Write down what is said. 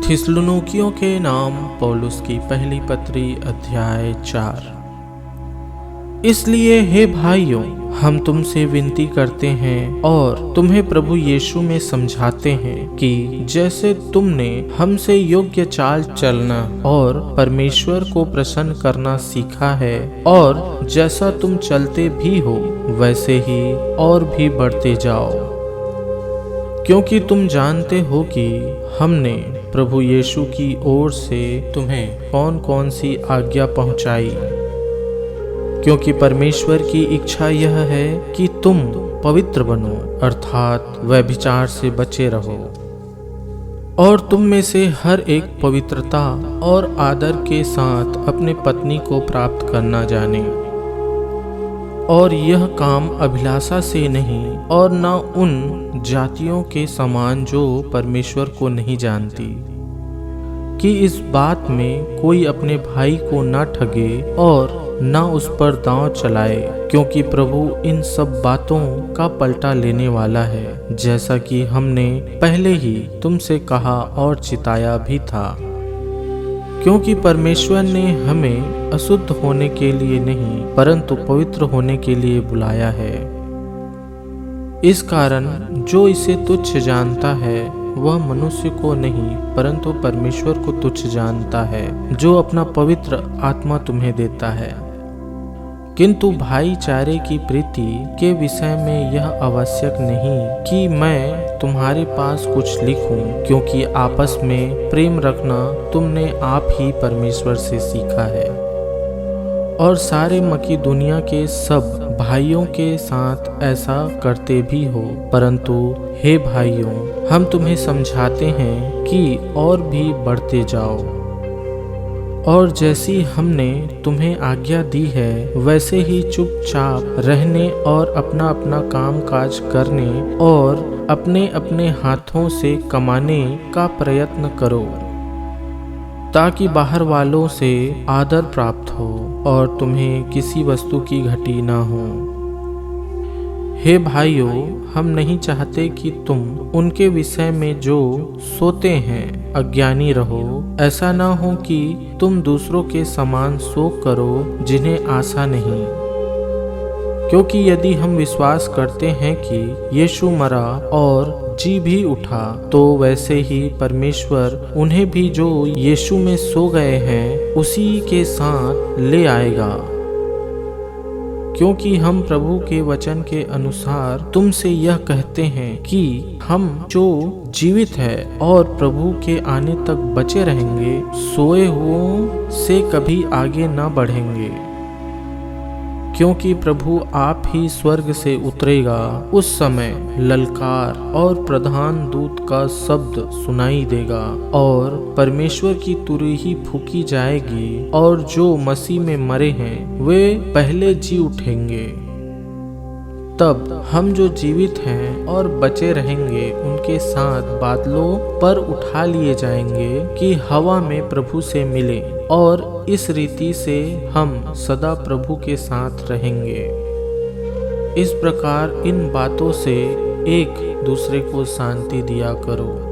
थिस्सलुनीकियों के नाम पौलुस की पहली पत्री अध्याय 4। इसलिए हे भाइयों, हम तुमसे विनती करते हैं और तुम्हें प्रभु यीशु में समझाते हैं कि जैसे तुमने हमसे योग्य चाल चलना और परमेश्वर को प्रसन्न करना सीखा है और जैसा तुम चलते भी हो वैसे ही और भी बढ़ते जाओ, क्योंकि तुम जानते हो कि हमने प्रभु यीशु की ओर से तुम्हें कौन कौन सी आज्ञा पहुंचाई। क्योंकि परमेश्वर की इच्छा यह है कि तुम पवित्र बनो, अर्थात व्यभिचार से बचे रहो, और तुम में से हर एक पवित्रता और आदर के साथ अपने पत्नी को प्राप्त करना जाने, और यह काम अभिलाषा से नहीं और न उन जातियों के समान जो परमेश्वर को नहीं जानती, कि इस बात में कोई अपने भाई को न ठगे और न उस पर दांव चलाए, क्योंकि प्रभु इन सब बातों का पलटा लेने वाला है, जैसा कि हमने पहले ही तुमसे कहा और चिताया भी था। क्योंकि परमेश्वर ने हमें अशुद्ध होने के लिए नहीं परंतु पवित्र होने के लिए बुलाया है। इस कारण जो इसे तुच्छ जानता है वह मनुष्य को नहीं परंतु परमेश्वर को तुच्छ जानता है, जो अपना पवित्र आत्मा तुम्हें देता है। किंतु भाईचारे की प्रीति के विषय में यह आवश्यक नहीं कि मैं तुम्हारे पास कुछ लिखूं, क्योंकि आपस में प्रेम रखना तुमने आप ही परमेश्वर से सीखा है। और सारे मकीदुनिया के सब भाइयों के साथ ऐसा करते भी हो। परंतु हे भाइयों, हम तुम्हें समझाते हैं कि और भी बढ़ते जाओ, और जैसी हमने तुम्हें आज्ञा दी है वैसे ही चुपचाप रहने और अपना अपना काम काज करने और अपने अपने हाथों से कमाने का प्रयत्न करो, ताकि बाहर वालों से आदर प्राप्त हो और तुम्हें किसी वस्तु की घटी न हो। हे भाइयों, हम नहीं चाहते कि तुम उनके विषय में जो सोते हैं अज्ञानी रहो। ऐसा न हो कि तुम दूसरों के समान शोक करो जिन्हें आशा नहीं। क्योंकि यदि हम विश्वास करते हैं कि यीशु मरा और जी भी उठा, तो वैसे ही परमेश्वर उन्हें भी जो यीशु में सो गए हैं उसी के साथ ले आएगा। क्योंकि हम प्रभु के वचन के अनुसार तुमसे यह कहते हैं कि हम जो जीवित है और प्रभु के आने तक बचे रहेंगे, सोए हुओं से कभी आगे न बढ़ेंगे। क्योंकि प्रभु आप ही स्वर्ग से उतरेगा, उस समय ललकार और प्रधान दूत का शब्द सुनाई देगा और परमेश्वर की तुरही फूकी जाएगी, और जो मसीह में मरे हैं वे पहले जी उठेंगे। तब हम जो जीवित हैं और बचे रहेंगे उनके साथ बादलों पर उठा लिए जाएंगे कि हवा में प्रभु से मिले, और इस रीति से हम सदा प्रभु के साथ रहेंगे। इस प्रकार इन बातों से एक दूसरे को शांति दिया करो।